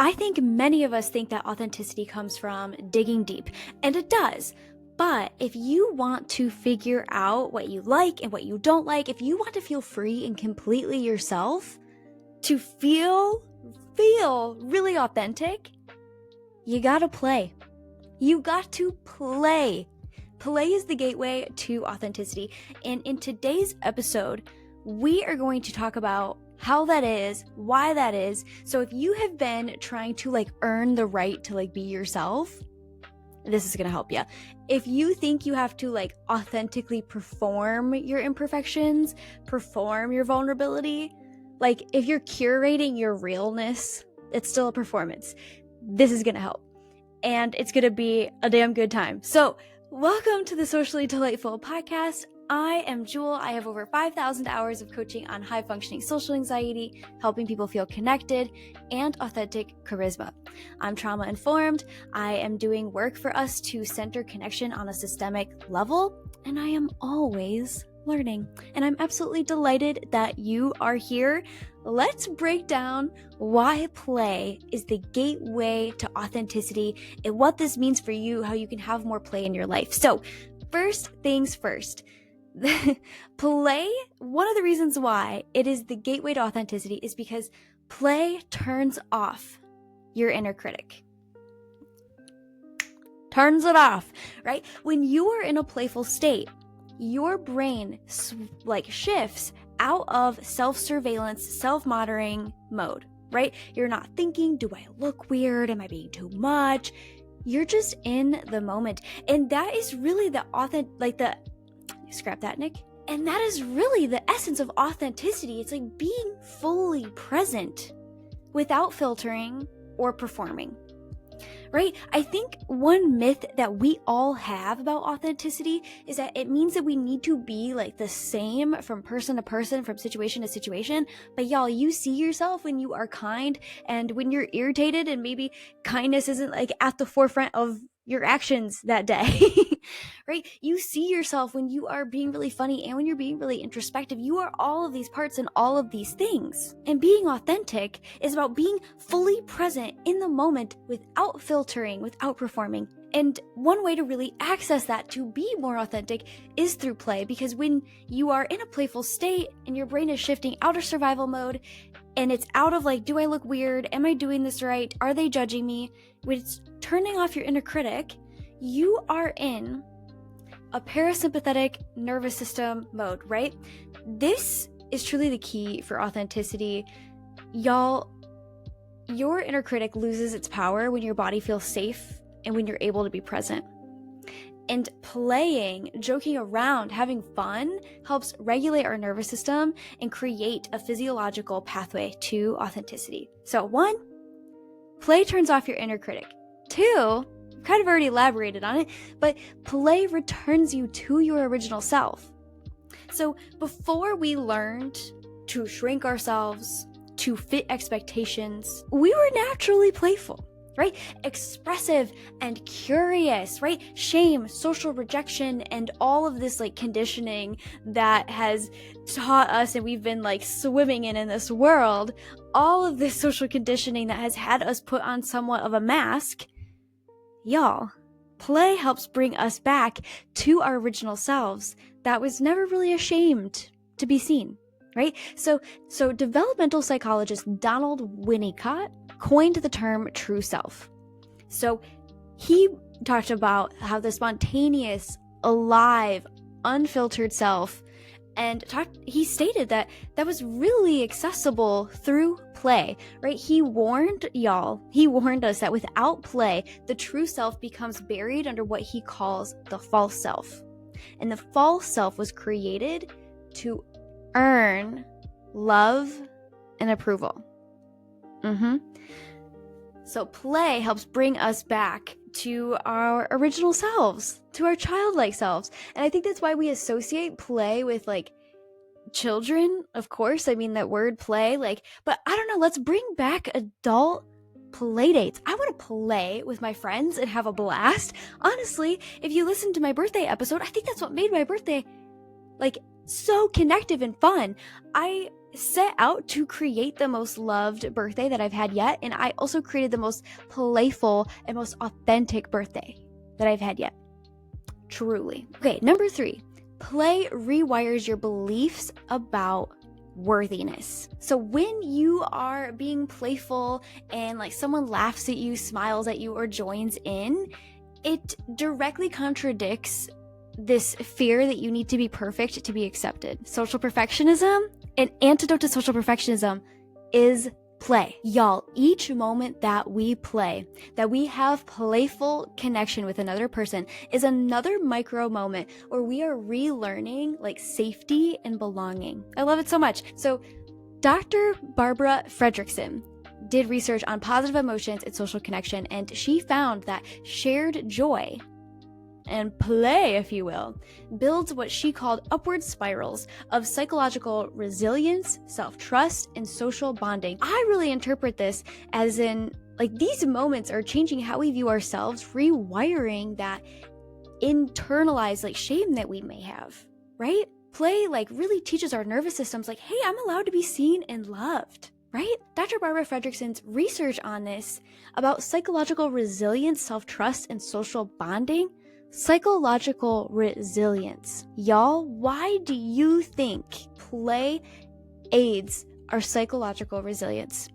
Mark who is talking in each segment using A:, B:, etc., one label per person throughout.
A: I think many of us think that authenticity comes from digging deep, and it does. But if you want to figure out what you like and what you don't like, if you want to feel free and completely yourself, to feel really authentic, you gotta play. You got to play. Play is the gateway to authenticity. And in today's episode, we are going to talk about how that is, why that is. So if you have been trying to earn the right to be yourself, this is going to help you. If you think you have to authentically perform your imperfections, perform your vulnerability, if you're curating your realness, it's still a performance. This is going to help. And it's going to be a damn good time. So welcome to the Socially Delightful podcast. I am Jewel. I have over 5,000 hours of coaching on high-functioning social anxiety, helping people feel connected, and authentic charisma. I'm trauma-informed. I am doing work for us to center connection on a systemic level, and I am always learning. And I'm absolutely delighted that you are here. Let's break down why play is the gateway to authenticity and what this means for you, how you can have more play in your life. So, first things first. Play, one of the reasons why it is the gateway to authenticity is because play turns off your inner critic. Turns it off, right? When you are in a playful state, your brain shifts out of self-surveillance, self-monitoring mode, right? You're not thinking, do I look weird? Am I being too much? You're just in the moment. And that is really scrap that, Nick. And that is really the essence of authenticity. It's being fully present without filtering or performing, right? I think one myth that we all have about authenticity is that it means that we need to be the same from person to person, from situation to situation. But y'all, you see yourself when you are kind and when you're irritated, and maybe kindness isn't at the forefront of your actions that day, right? You see yourself when you are being really funny and when you're being really introspective. You are all of these parts and all of these things. And being authentic is about being fully present in the moment without filtering, without performing. And one way to really access that, to be more authentic, is through play, because when you are in a playful state and your brain is shifting out of survival mode and it's out of do I look weird? Am I doing this right? Are they judging me? When it's turning off your inner critic, you are in a parasympathetic nervous system mode, right? This is truly the key for authenticity. Y'all, your inner critic loses its power when your body feels safe and when you're able to be present. And playing, joking around, having fun helps regulate our nervous system and create a physiological pathway to authenticity. So 1, play turns off your inner critic. 2, kind of already elaborated on it, but play returns you to your original self. So before we learned to shrink ourselves, to fit expectations, we were naturally playful, right? Expressive and curious, right? Shame, social rejection, and all of this conditioning that has taught us, and we've been swimming in this world, all of this social conditioning that has had us put on somewhat of a mask. Y'all, play helps bring us back to our original selves that was never really ashamed to be seen, right? So developmental psychologist Donald Winnicott coined the term true self. So he talked about how the spontaneous, alive, unfiltered self, and he stated that was really accessible through play, right? He warned us that without play, the true self becomes buried under what he calls the false self. And the false self was created to earn love and approval. So play helps bring us back to our original selves, to our childlike selves. And I think that's why we associate play with children, of course. I mean, that word play, but I don't know, let's bring back adult play dates. I want to play with my friends and have a blast. Honestly, if you listen to my birthday episode, I think that's what made my birthday so connective and fun. I set out to create the most loved birthday that I've had yet. And I also created the most playful and most authentic birthday that I've had yet. Truly. Okay, number 3, play rewires your beliefs about worthiness. So when you are being playful and like someone laughs at you, smiles at you, or joins in, it directly contradicts this fear that you need to be perfect to be accepted. Social perfectionism, an antidote to social perfectionism is play. Y'all, each moment that we play, that we have playful connection with another person, is another micro moment where we are relearning like safety and belonging. I love it so much. So Dr. Barbara Fredrickson did research on positive emotions and social connection, and she found that shared joy and play, if you will, builds what she called upward spirals of psychological resilience, self-trust, and social bonding. I really interpret this as in, like, these moments are changing how we view ourselves, rewiring that internalized, like, shame that we may have, right? Play, like, really teaches our nervous systems, like, hey, I'm allowed to be seen and loved, right? Dr. Barbara Fredrickson's research on this about psychological resilience, self-trust, and social bonding. Psychological resilience. Y'all, why do you think play aids our psychological resilience,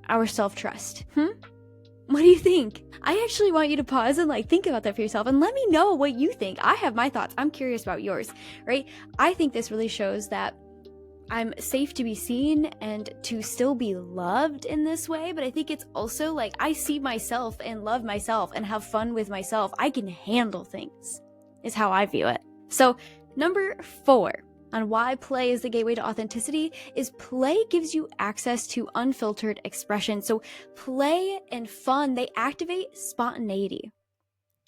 A: our self-trust? What do you think? I actually want you to pause and like think about that for yourself and let me know what you think. I have my thoughts. I'm curious about yours, right? I think this really shows that I'm safe to be seen and to still be loved in this way, but I think it's also like I see myself and love myself and have fun with myself. I can handle things, is how I view it. So number 4 on why play is the gateway to authenticity is play gives you access to unfiltered expression. So play and fun, they activate spontaneity.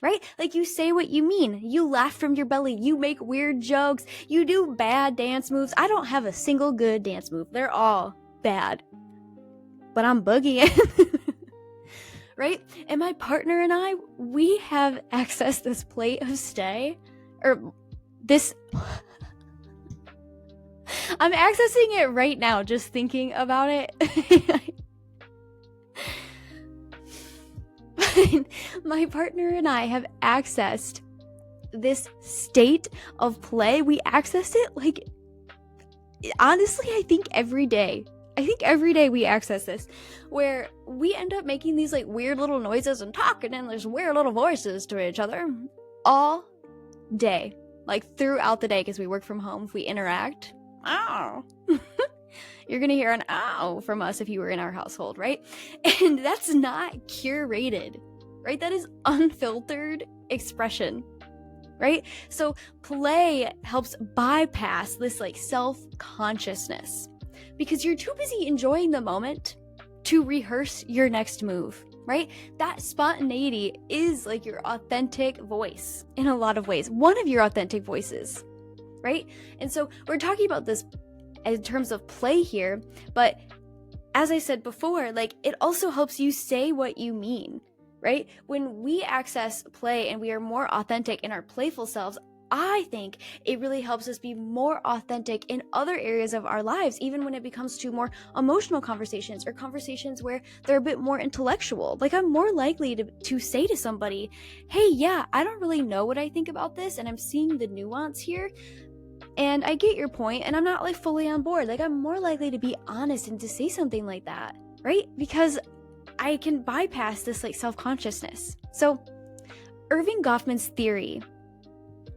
A: Right? Like you say what you mean. You laugh from your belly. You make weird jokes. You do bad dance moves. I don't have a single good dance move. They're all bad. But I'm boogieing. Right? And my partner and I, we have accessed this plate of stay. Or this... I'm accessing it right now, just thinking about it. My partner and I have accessed this state of play. We accessed it like, honestly, I think every day. We access this, where we end up making these like weird little noises and talking and there's weird little voices to each other all day, like throughout the day, because we work from home. If we interact, you're gonna hear an ow from us if you were in our household, right? And that's not curated, right? That is unfiltered expression, right? So play helps bypass this like self-consciousness because you're too busy enjoying the moment to rehearse your next move, right? That spontaneity is like your authentic voice in a lot of ways. One of your authentic voices, right? And so we're talking about this in terms of play here, but as I said before, like it also helps you say what you mean, right? When we access play and we are more authentic in our playful selves, I think it really helps us be more authentic in other areas of our lives, even when it becomes to more emotional conversations or conversations where they're a bit more intellectual. Like I'm more likely to say to somebody, hey, yeah, I don't really know what I think about this and I'm seeing the nuance here. And I get your point, and I'm not like fully on board. Like I'm more likely to be honest and to say something like that, right? Because I can bypass this like self-consciousness. So Irving Goffman's theory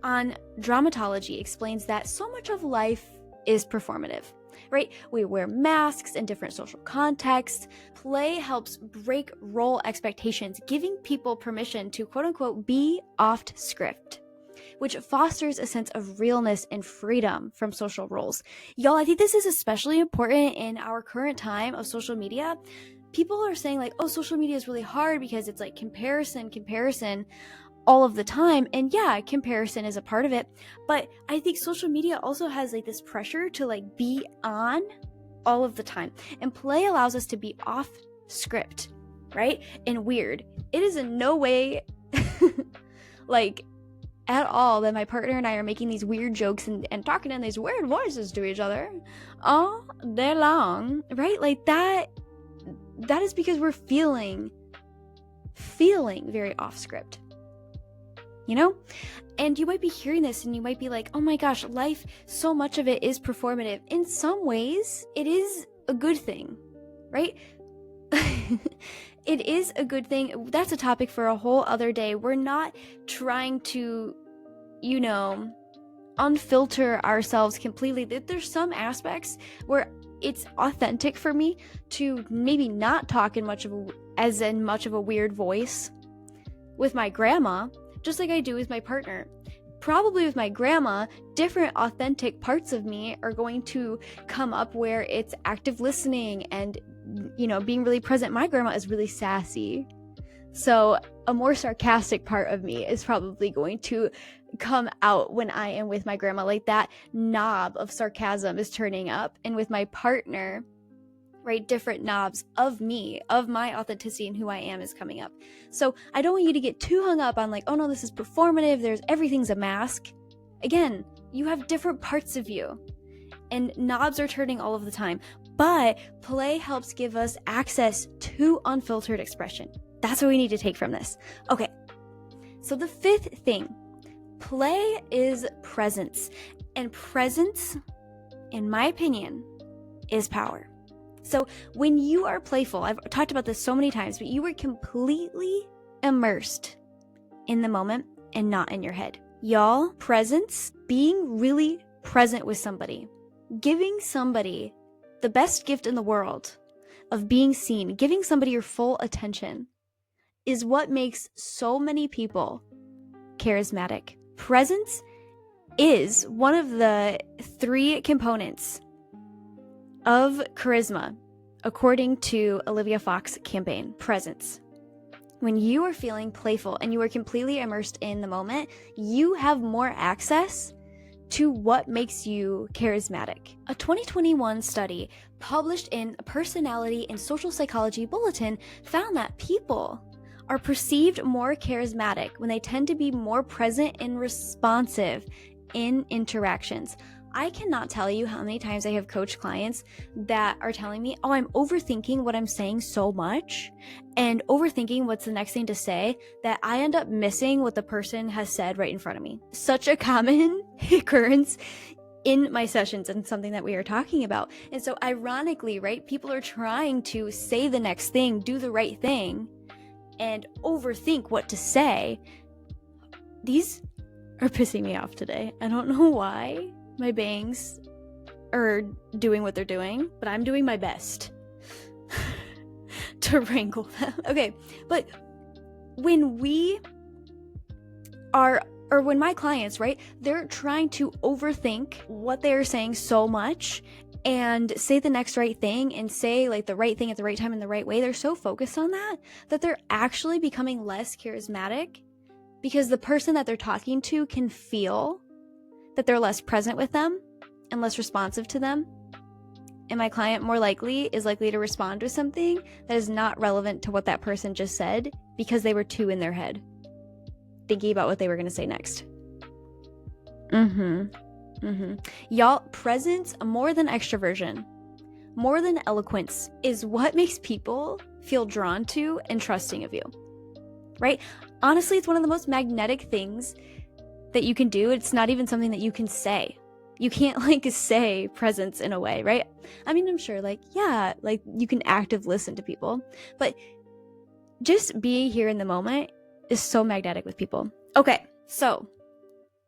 A: on dramatology explains that so much of life is performative, right? We wear masks in different social contexts. Play helps break role expectations, giving people permission to quote unquote be off script, which fosters a sense of realness and freedom from social roles. Y'all, I think this is especially important in our current time of social media. People are saying like, oh, social media is really hard because it's like comparison all of the time. And yeah, comparison is a part of it. But I think social media also has like this pressure to like be on all of the time. And play allows us to be off script, right? And weird. It is in no way like at all that my partner and I are making these weird jokes and talking in these weird voices to each other all day long, right? Like that is because we're feeling very off script, you know? And you might be hearing this and you might be like, oh my gosh, life, so much of it is performative. In some ways, it is a good thing, right? It is a good thing. That's a topic for a whole other day. We're not trying to, unfilter ourselves completely. There's some aspects where it's authentic for me to maybe not talk in much of a weird voice with my grandma, just like I do with my partner. Probably with my grandma, different authentic parts of me are going to come up where it's active listening and, being really present. My grandma is really sassy. So a more sarcastic part of me is probably going to come out when I am with my grandma. Like that knob of sarcasm is turning up. And with my partner, right, different knobs of me, of my authenticity and who I am is coming up. So I don't want you to get too hung up on like, oh no, this is performative. Everything's a mask. Again, you have different parts of you and knobs are turning all of the time, but play helps give us access to unfiltered expression. That's what we need to take from this. Okay. So the fifth thing, play is presence, and presence, in my opinion, is power. So when you are playful, I've talked about this so many times, but you are completely immersed in the moment and not in your head. Y'all, presence, being really present with somebody, giving somebody the best gift in the world of being seen, giving somebody your full attention is what makes so many people charismatic. Presence is one of the 3 components of charisma, according to Olivia Fox's campaign, presence. When you are feeling playful and you are completely immersed in the moment, you have more access to what makes you charismatic. A 2021 study published in a Personality and Social Psychology Bulletin found that people are perceived more charismatic when they tend to be more present and responsive in interactions. I cannot tell you how many times I have coached clients that are telling me, oh, I'm overthinking what I'm saying so much and overthinking what's the next thing to say that I end up missing what the person has said right in front of me. Such a common occurrence in my sessions and something that we are talking about. And so ironically, right, people are trying to say the next thing, do the right thing, and overthink what to say. These are pissing me off today. I don't know why my bangs are doing what they're doing, but I'm doing my best to wrangle them. Okay, but when when my clients, right, they're trying to overthink what they're saying so much and say the next right thing and say like the right thing at the right time in the right way, they're so focused on that they're actually becoming less charismatic because the person that they're talking to can feel that they're less present with them and less responsive to them. And my client is likely to respond with something that is not relevant to what that person just said because they were too in their head, thinking about what they were going to say next. Y'all, presence, more than extroversion, more than eloquence, is what makes people feel drawn to and trusting of you, right? Honestly, it's one of the most magnetic things that you can do. It's not even something that you can say. You can't say presence in a way, right? I mean, I'm sure you can active listen to people, but just being here in the moment is so magnetic with people. Okay, so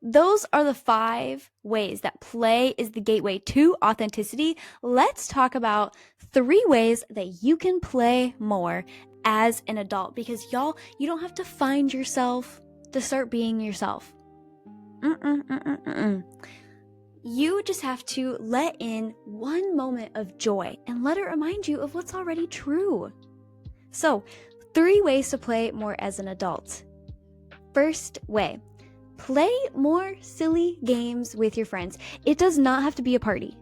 A: those are the 5 ways that play is the gateway to authenticity. Let's talk about 3 ways that you can play more as an adult, because y'all, you don't have to find yourself to start being yourself. You just have to let in one moment of joy and let it remind you of what's already true. So, 3 ways to play more as an adult. First way, play more silly games with your friends. It does not have to be a party,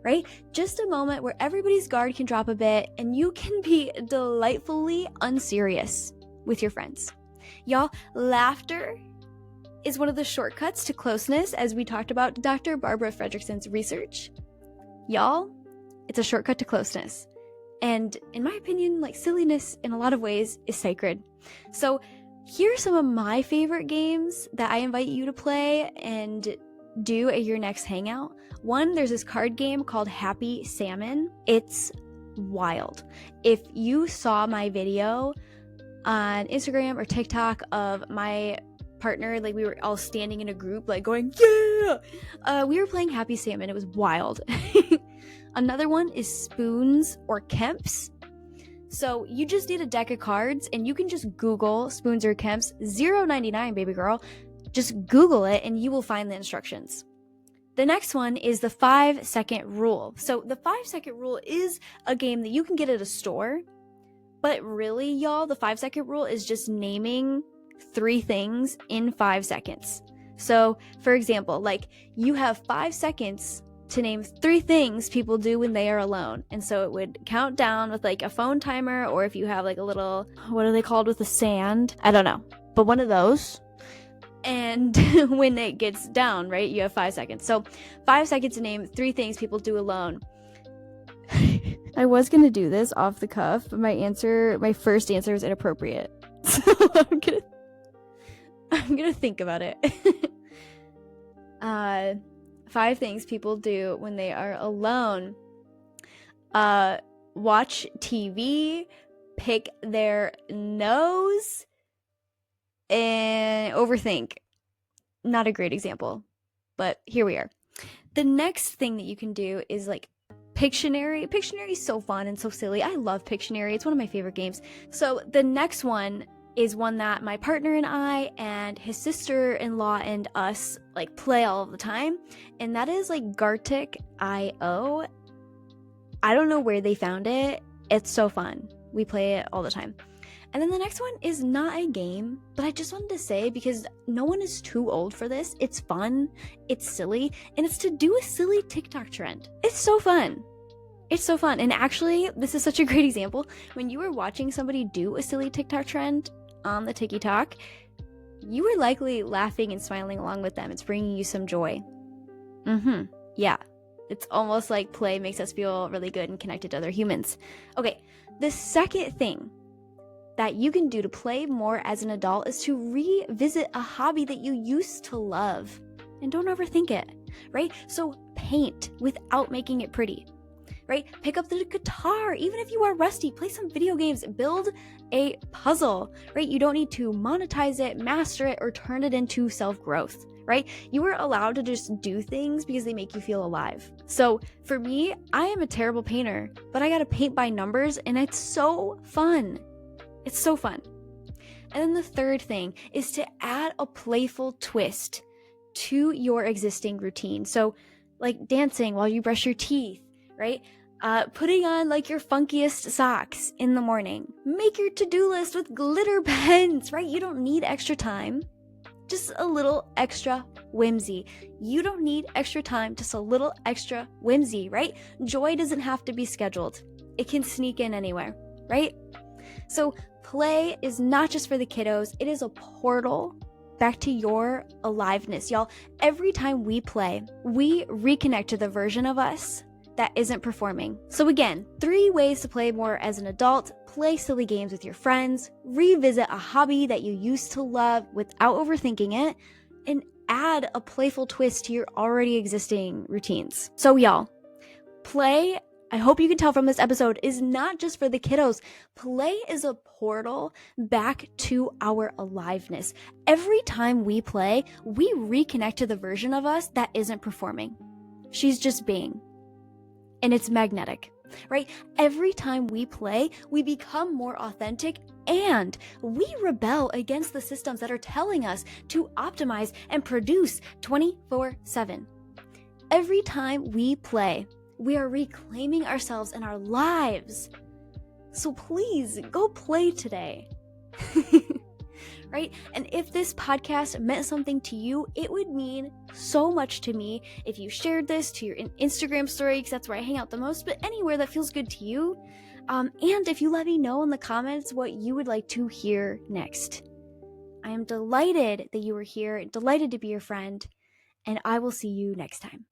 A: right? Just a moment where everybody's guard can drop a bit and you can be delightfully unserious with your friends. Y'all, laughter is one of the shortcuts to closeness, as we talked about Dr. Barbara Fredrickson's research. Y'all, it's a shortcut to closeness. And in my opinion, like, silliness in a lot of ways is sacred. So here are some of my favorite games that I invite you to play and do at your next hangout. One, there's this card game called Happy Salmon. It's wild. If you saw my video on Instagram or TikTok of my partner, like, we were all standing in a group, like, going, yeah! We were playing Happy Salmon. It was wild. Another one is Spoons or Kemps. So you just need a deck of cards, and you can just Google Spoons or Kemps, $0.99, baby girl. Just Google it, and you will find the instructions. The next one is the 5-second rule. So the 5-second rule is a game that you can get at a store, but really, y'all, the 5-second rule is just naming 3 things in 5 seconds. So, for example, like, you have 5 seconds to name 3 things people do when they are alone. And so it would count down with, like, a phone timer, or if you have, like, a little, what are they called with the sand? I don't know, but one of those. And when it gets down, right, you have 5 seconds. So 5 seconds to name 3 things people do alone. I was going to do this off the cuff, but my first answer was inappropriate. So I'm going to think about it. 5 things people do when they are alone. Watch TV, pick their nose, and overthink. Not a great example, but here we are. The next thing that you can do is, like, Pictionary. Pictionary is so fun and so silly. I love Pictionary. It's one of my favorite games. So the next one is one that my partner and I and his sister-in-law and us, like, play all of the time, and that is, like, Gartic.io. I don't know where they found it. It's so fun. We play it all the time. And then the next one is not a game, but I just wanted to say, because no one is too old for this, it's fun, it's silly, and it's to do a silly TikTok trend. It's so fun. It's so fun. And actually, this is such a great example. When you were watching somebody do a silly TikTok trend on the TikTok, you were likely laughing and smiling along with them. It's bringing you some joy. Yeah. It's almost like play makes us feel really good and connected to other humans. Okay, the second thing that you can do to play more as an adult is to revisit a hobby that you used to love. And don't overthink it, right? So paint without making it pretty, right? Pick up the guitar, even if you are rusty. Play some video games, build a puzzle, right? You don't need to monetize it, master it, or turn it into self-growth, right? You are allowed to just do things because they make you feel alive. So for me, I am a terrible painter, but I gotta paint by numbers, and it's so fun. It's so fun. And then the third thing is to add a playful twist to your existing routine. So, like, dancing while you brush your teeth, right? Putting on, like, your funkiest socks in the morning. Make your to-do list with glitter pens, right? You don't need extra time. Just a little extra whimsy. You don't need extra time, just a little extra whimsy, right? Joy doesn't have to be scheduled. It can sneak in anywhere, right? So play is not just for the kiddos. It is a portal back to your aliveness. Y'all, every time we play, we reconnect to the version of us that isn't performing. So again, 3 ways to play more as an adult: play silly games with your friends, revisit a hobby that you used to love without overthinking it, and add a playful twist to your already existing routines. So y'all, play, I hope you can tell from this episode, is not just for the kiddos. Play is a portal back to our aliveness. Every time we play, we reconnect to the version of us that isn't performing. She's just being. And it's magnetic, right? Every time we play, we become more authentic, and we rebel against the systems that are telling us to optimize and produce 24/7. Every time we play, we are reclaiming ourselves and our lives. So please go play today. Right? And if this podcast meant something to you, it would mean so much to me if you shared this to your Instagram story, because that's where I hang out the most, but anywhere that feels good to you. And if you let me know in the comments what you would like to hear next. I am delighted that you were here, delighted to be your friend, and I will see you next time.